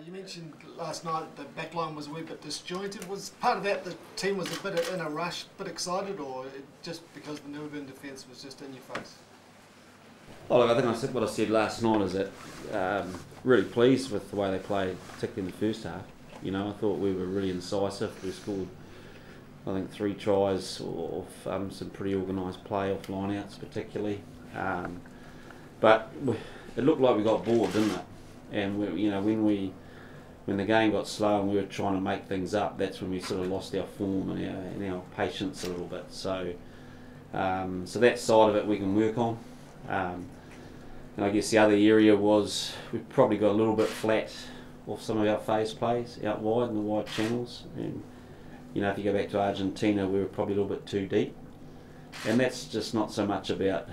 You mentioned last night the back line was a wee bit disjointed. Was part of that the team was a bit in a rush, a bit excited, or just because the Namibian defence was just in your face? Well, look, I think I said what I said last night is that really pleased with the way they played, particularly in the first half. You know, I thought we were really incisive. We scored, I think, 3 tries off some pretty organised play off lineouts, particularly. But it looked like we got bored, didn't it? And when the game got slow and we were trying to make things up, that's when we sort of lost our form and our patience a little bit. So that side of it we can work on. And I guess the other area was we probably got a little bit flat off some of our phase plays out wide in the wide channels. And you know, if you go back to Argentina, we were probably a little bit too deep. And that's just not so much about,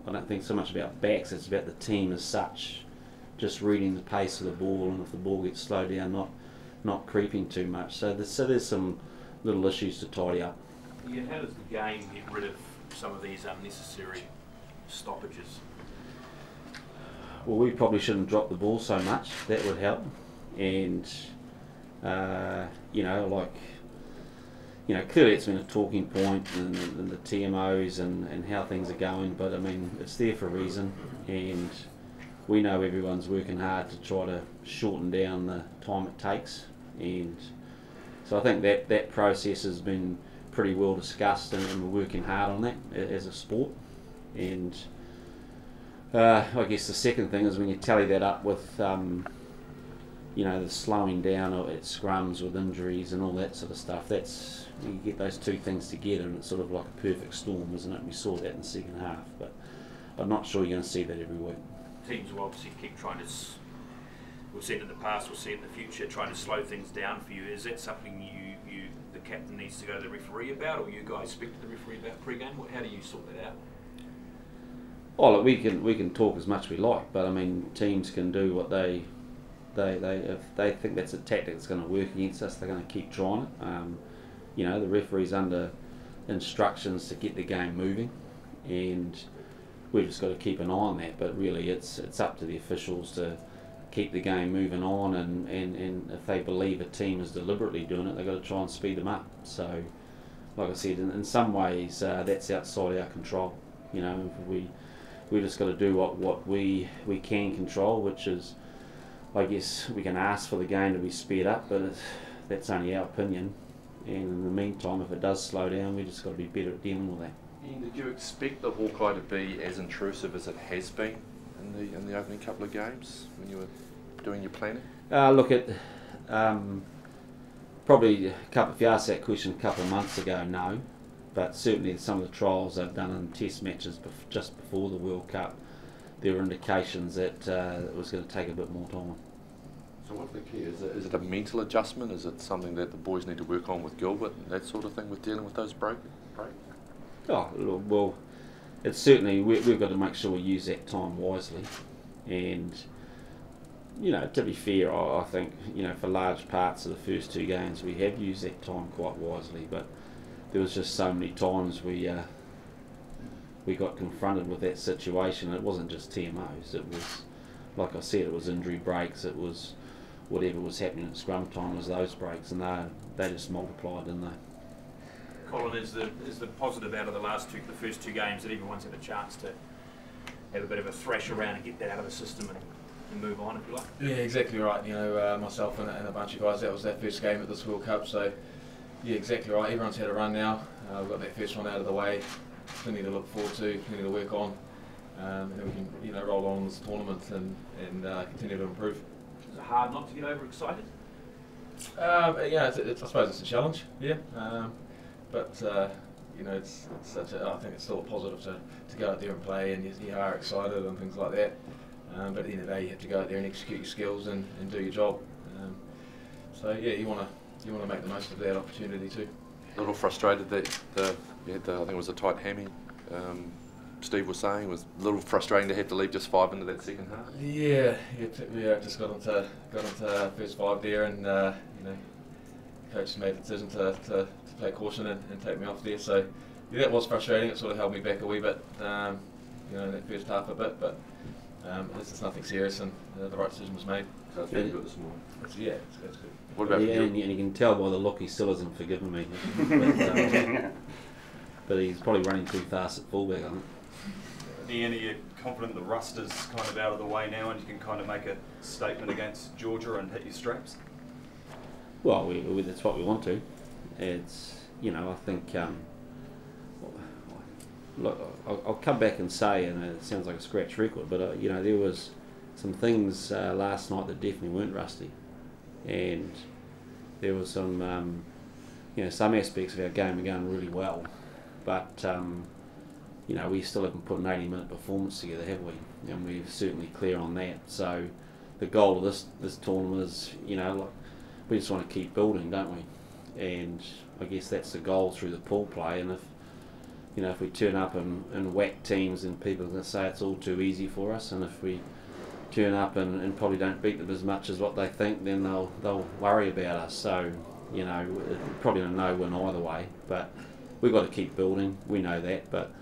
I don't think so much about backs, it's about the team as such. Just reading the pace of the ball, and if the ball gets slowed down, not creeping too much. So there's some little issues to tidy up. Yeah, how does the game get rid of some of these unnecessary stoppages? Well, we probably shouldn't drop the ball so much. That would help. And clearly it's been a talking point in the TMOs and how things are going. But I mean, it's there for a reason, and we know everyone's working hard to try to shorten down the time it takes. And so I think that process has been pretty well discussed, and we're working hard on that as a sport. And I guess the second thing is when you tally that up with the slowing down at scrums with injuries and all that sort of stuff, that's, you get those two things together and it's sort of like a perfect storm, isn't it? We saw that in the second half, but I'm not sure you're going to see that every week. Teams will obviously keep trying to, we've seen it in the past, we'll see it in the future, trying to slow things down for you. Is that something the captain needs to go to the referee about, or you guys speak to the referee about pre-game? How do you sort that out? Oh, look, we can talk as much as we like, but I mean, teams can do what they if they think that's a tactic that's going to work against us, they're going to keep trying it. The referee's under instructions to get the game moving, and we've just got to keep an eye on that. But really, it's up to the officials to keep the game moving on, and if they believe a team is deliberately doing it, they've got to try and speed them up. So, like I said, in some ways, that's outside our control. We just got to do what we can control, which is, I guess, we can ask for the game to be sped up, but that's only our opinion. And in the meantime, if it does slow down, we just got to be better at dealing with that. Ian, did you expect the Hawkeye to be as intrusive as it has been in the opening couple of games when you were doing your planning? Look at probably if you asked that question a couple of months ago, no. But certainly some of the trials they've done in test matches just before the World Cup, there were indications that it was going to take a bit more time. So what's the key? Is it a mental adjustment? Is it something that the boys need to work on with Gilbert and that sort of thing with dealing with those breaks? Oh, well, it's certainly, we've got to make sure we use that time wisely. And, to be fair, I think, for large parts of the first 2 games we have used that time quite wisely, but there was just so many times we got confronted with that situation. It wasn't just TMOs, it was, like I said, it was injury breaks, it was whatever was happening at scrum time was those breaks, and they just multiplied, didn't they? Colin, is the positive out of the first two games that everyone's had a chance to have a bit of a thrash around and get that out of the system and move on, if you like? Yeah, exactly right. Myself and a bunch of guys, that was their first game at this World Cup, so yeah, exactly right. Everyone's had a run now. We've got that first one out of the way. Plenty to look forward to, plenty to work on, and then we can roll on this tournament and continue to improve. Is it hard not to get overexcited? I suppose it's a challenge. Yeah. But it's such I think it's still a positive to go out there and play, and you are excited and things like that. But at the end of the day, you have to go out there and execute your skills and do your job. So yeah, you want to make the most of that opportunity too. A little frustrated that I think it was a tight hammy. Steve was saying it was a little frustrating to have to leave just 5 into that second half. Yeah, just got into first 5 there, and coach made the decision to play caution and take me off there. So yeah, that was frustrating. It sort of held me back a wee bit, in that first half a bit. But It's nothing serious, and the right decision was made. So it's been good this morning. It's good. What about Yeah, you? and you can tell by the look he still hasn't forgiven me. But he's probably running too fast at fullback, I think. Ian, are you confident the rust is kind of out of the way now and you can kind of make a statement against Georgia and hit your straps? Well, that's what we want to. It's, I think, look, I'll come back and say, and it sounds like a scratch record, but, there was some things last night that definitely weren't rusty. And there was some, some aspects of our game are going really well. But, we still haven't put an 80-minute performance together, have we? And we're certainly clear on that. So the goal of this tournament is, we just want to keep building, don't we? And I guess that's the goal through the pool play. And if we turn up and whack teams, then people are going to say it's all too easy for us. And if we turn up and probably don't beat them as much as what they think, then they'll worry about us. So, probably a no-win either way. But we've got to keep building. We know that. But,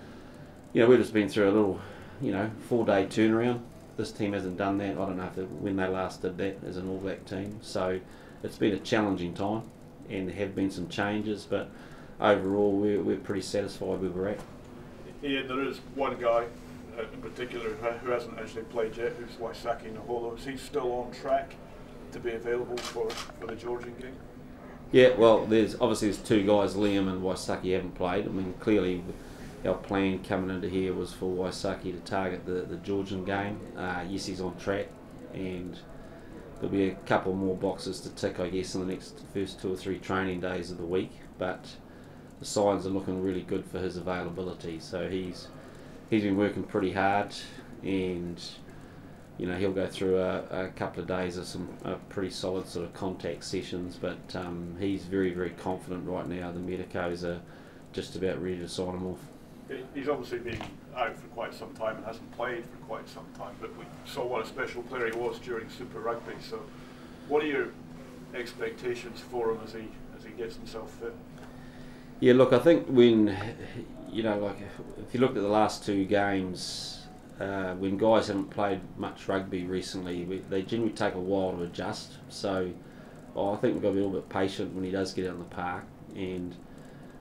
we've just been through a little, 4-day turnaround. This team hasn't done that. I don't know when they last did that as an All Black team. So it's been a challenging time, and there have been some changes. But overall, we're pretty satisfied where we're at. Ian, there is one guy in particular who hasn't actually played yet, who's Waisake Naholo. Is he still on track to be available for the Georgian game? Yeah, well, there's two guys, Liam and Waisake, haven't played. I mean, clearly our plan coming into here was for Waisake to target the Georgian game. Yes, he's on track, and there'll be a couple more boxes to tick, I guess, in the first 2 or 3 training days of the week. But the signs are looking really good for his availability. So he's been working pretty hard, and he'll go through a couple of days of some pretty solid sort of contact sessions. But he's very, very confident right now. The medicos are just about ready to sign him off. He's obviously been out for quite some time and hasn't played for quite some time, but we saw what a special player he was during Super Rugby. So what are your expectations for him as he gets himself fit? Yeah, look, I think when, if you looked at the last 2 games, when guys haven't played much rugby recently, they generally take a while to adjust. So I think we've got to be a little bit patient when he does get out in the park. And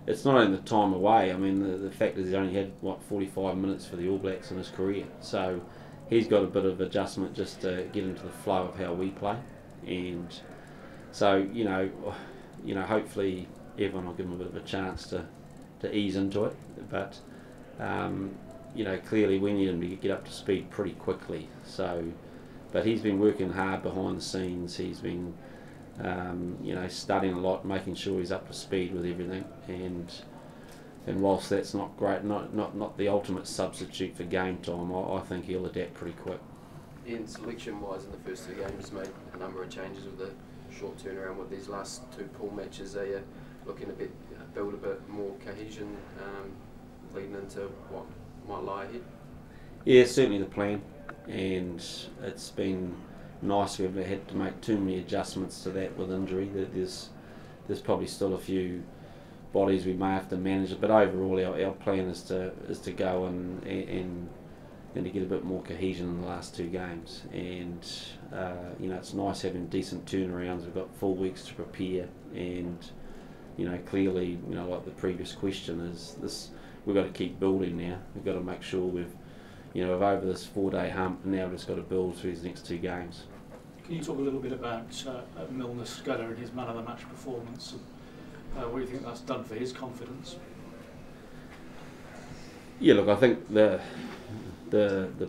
it's not only the time away. I mean, the fact is he's only had, 45 minutes for the All Blacks in his career. So he's got a bit of adjustment just to get into the flow of how we play. And so, hopefully everyone will give him a bit of a chance to ease into it. But, clearly we need him to get up to speed pretty quickly. So, but he's been working hard behind the scenes. He's been studying a lot, making sure he's up to speed with everything, and whilst that's not great, not the ultimate substitute for game time, I think he'll adapt pretty quick. In selection-wise, in the first 2 games, made a number of changes with the short turnaround with these last 2 pool matches. Are you looking to build a bit more cohesion leading into what might lie ahead? Yeah, certainly the plan, and it's been nice. We haven't had to make too many adjustments to that with injury. There's probably still a few bodies we may have to manage, but overall our plan is to go and to get a bit more cohesion in the last 2 games. And it's nice having decent turnarounds. We've got 4 weeks to prepare, and clearly, like the previous question is this. We've got to keep building now. We've got to make sure we've over this 4-day hump, and now we've just got to build through these next 2 games. Can you talk a little bit about Milner Scudder and his man of the match performance? What do you think that's done for his confidence? Yeah, look, I think the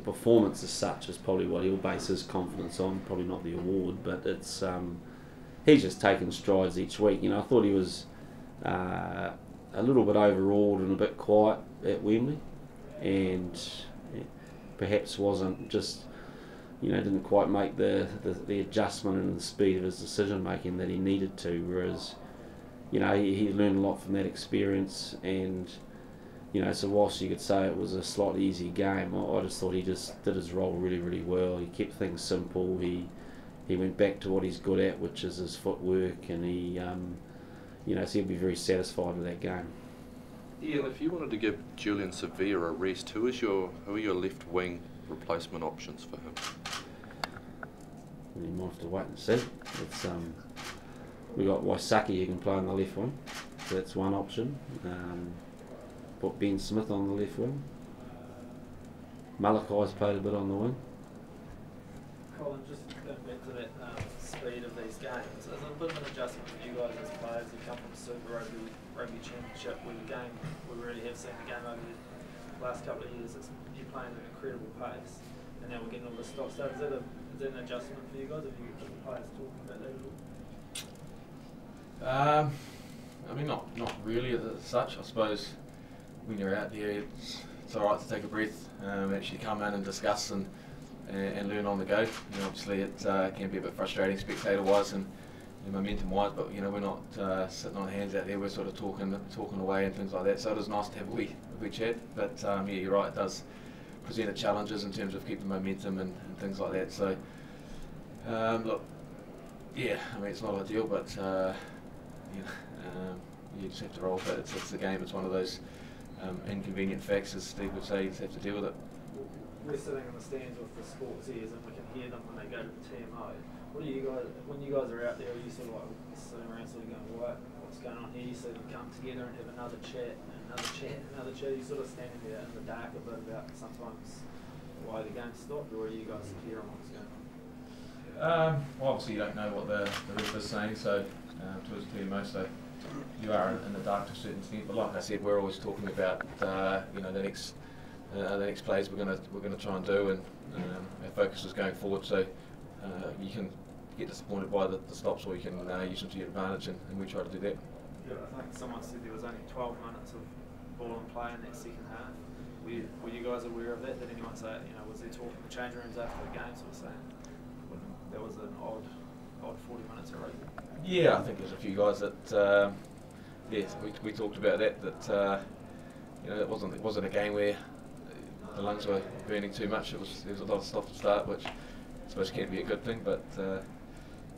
performance as such is probably what he'll base his confidence on. Probably not the award, but it's he's just taken strides each week. I thought he was a little bit overawed and a bit quiet at Wembley, and perhaps wasn't just didn't quite make the adjustment and the speed of his decision making that he needed to. Whereas he learned a lot from that experience, and so whilst you could say it was a slightly easier game, I just thought he just did his role really, really well. He kept things simple. He went back to what he's good at, which is his footwork, and he so he'll be very satisfied with that game. Ian, if you wanted to give Julian Sevilla a rest, who are your left wing replacement options for him? You might have to wait and see. It's we got Waisaki who can play on the left wing, so that's one option. Put Ben Smith on the left wing. Malakai's played a bit on the wing. Colin, just going back to that speed of these games, is it a bit of an adjustment for you guys as players who come from Super Rugby Championship, where we really have seen the game over the last couple of years? You're playing at an incredible pace, and now we're getting all this stop start. Is that an adjustment for you guys? Have you got the players talking about that at all? I mean, not really as such. I suppose when you're out there, it's all right to take a breath, actually come in and discuss and learn on the go. You know, obviously it can be a bit frustrating spectator-wise and momentum-wise, but we're not sitting on hands out there. We're sort of talking away and things like that. So it is nice to have a wee chat. But yeah, you're right. It does present challenges in terms of keeping momentum and things like that. So look, yeah, I mean it's not ideal, but you just have to roll with it. It's the game. It's one of those inconvenient facts, as Steve would say. You just have to deal with it. We're sitting in the stands with the sports ears, and we can hear them when they go to the TMO. What do you guys, when you guys are out there, are you sort of like sitting around sort of going, what's going on here? You see them come together and have another chat, and another chat, and another chat. You sort of standing there in the dark a bit about sometimes why the game stopped, or are you guys clear on what's going on? Well, obviously you don't know what the ref is saying, so towards the TMO, so you are in the dark to a certain extent. But like I said, we're always talking about the next plays we're gonna try and do, and our focus is going forward. So you can get disappointed by the stops, or you can use them to your advantage, and we try to do that. Yeah, I think someone said there was only 12 minutes of ball and play in that second half. Were you guys aware of that? Did anyone say, was there talk in the change rooms after the game sort of saying that was an odd 40 minutes of rugby? Yeah, I think there's a few guys that we talked about that it wasn't a game where the lungs were burning too much. There was a lot of stuff to start, which I suppose can be a good thing, but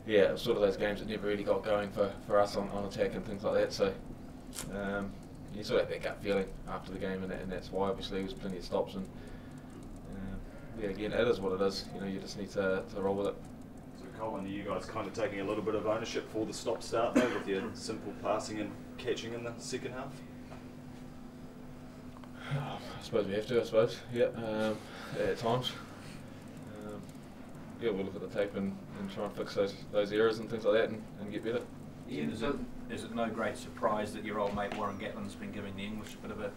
yeah, it was sort of those games that never really got going for us on attack and things like that. So you sort of have that gut feeling after the game, and that's why obviously there was plenty of stops. And yeah, again, it is what it is. You just need to roll with it. So Colin, are you guys kind of taking a little bit of ownership for the stop start though, with your simple passing and catching in the second half? I suppose we have to. I suppose, yeah, at times. Yeah, we'll look at the tape and try and fix those errors and things like that, and get better. Ian, is it no great surprise that your old mate Warren Gatlin's been giving the English a bit of a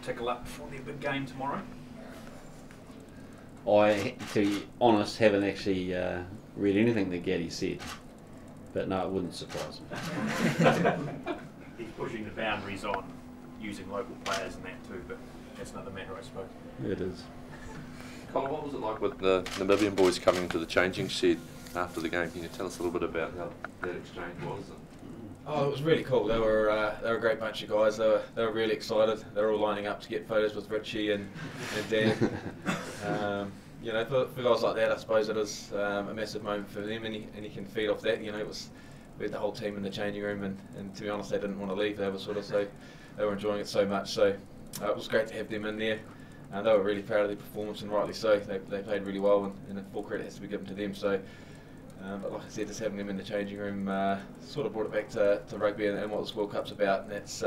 tickle up before their big game tomorrow? I, to be honest, haven't actually read anything that Gaddy said, but no, it wouldn't surprise me. He's pushing the boundaries on using local players and that too, but that's another matter, I suppose. It is. Colin, what was it like with the Namibian boys coming into the changing shed after the game? Can you tell us a little bit about how that exchange was? Oh, it was really cool. They were a great bunch of guys. They were really excited. They were all lining up to get photos with Richie and Dan. For guys like that, I suppose it is a massive moment for them, and you can feed off that. We had the whole team in the changing room, and to be honest, they didn't want to leave. They were enjoying it so much. So it was great to have them in there. They were really proud of their performance, and rightly so. They played really well, and full credit has to be given to them. So, but like I said, just having them in the changing room sort of brought it back to rugby and what this World Cup's about, and that's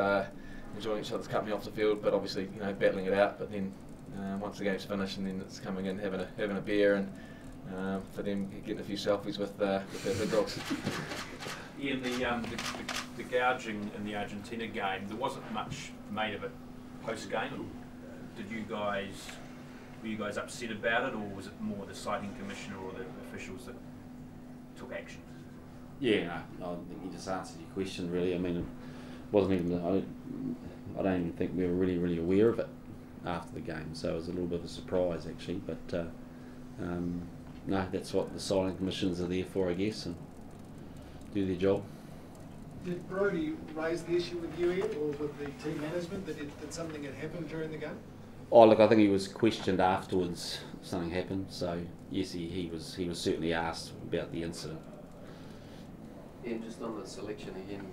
enjoying each other's company off the field, but obviously battling it out. But then once the game's finished, and then it's coming in, having a beer, and for them getting a few selfies with their big dogs. Ian, the gouging in the Argentina game, there wasn't much made of it post-game. Were you guys upset about it, or was it more the sighting commissioner or the officials that took action? Yeah, no, I think you just answered your question really. I mean, it wasn't even. I don't even think we were really aware of it after the game, so it was a little bit of a surprise actually. But no, that's what the sighting commissions are there for, I guess, and do their job. Did Brodie raise the issue with you, Ian, or with the team management that something had happened during the game? Oh, look, I think he was questioned afterwards. Something happened, so yes, he was certainly asked about the incident. And just on the selection again,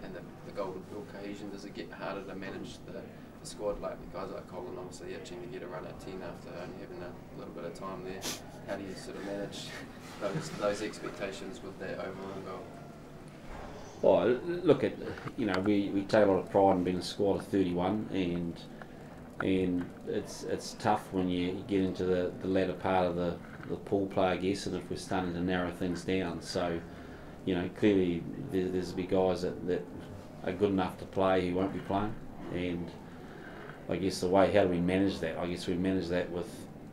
and the Golden Pill cohesion, does it get harder to manage the squad, like the guys like Colin obviously itching to get a run at 10 after only having a little bit of time there? How do you sort of manage those expectations with that overall goal? Well, look at, you know, we take a lot of pride in being a squad of 31, and it's tough when you get into the latter part of the pool play, I guess, and if we're starting to narrow things down. So, you know, clearly there's be guys that are good enough to play who won't be playing, and I guess how do we manage that? I guess we manage that with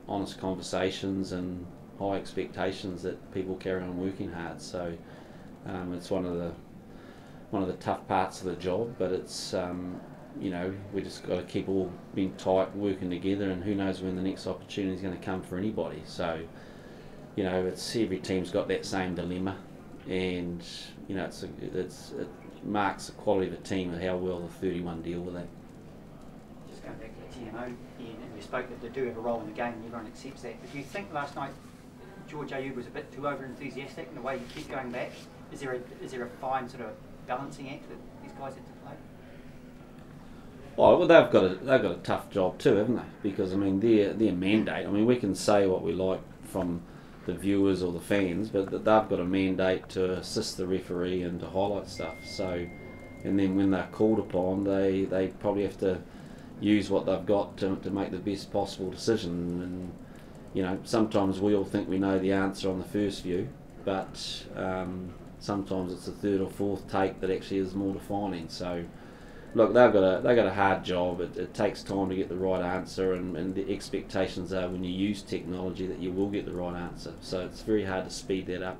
honest conversations and high expectations that people carry on working hard. So it's one of the tough parts of the job, but it's you know, we just got to keep all being tight, working together, and who knows when the next opportunity is going to come for anybody. So, you know, it's every team's got that same dilemma, and you know, it marks the quality of a team and how well the 31 deal with that. Just going back to the TMO, Ian, and we spoke that they do have a role in the game, and everyone accepts that. But do you think last night George Ayoub was a bit too over-enthusiastic in the way he kept going back? Is there a fine sort of balancing act that these guys have to play? Well, they've got a tough job too, haven't they? Because I mean, their mandate. I mean, we can say what we like from the viewers or the fans, but they've got a mandate to assist the referee and to highlight stuff. So, and then when they're called upon, they probably have to use what they've got to make the best possible decision. And you know, sometimes we all think we know the answer on the first view, but sometimes it's the third or fourth take that actually is more defining. So, look, they've got a hard job. It takes time to get the right answer, and the expectations are when you use technology that you will get the right answer. So it's very hard to speed that up.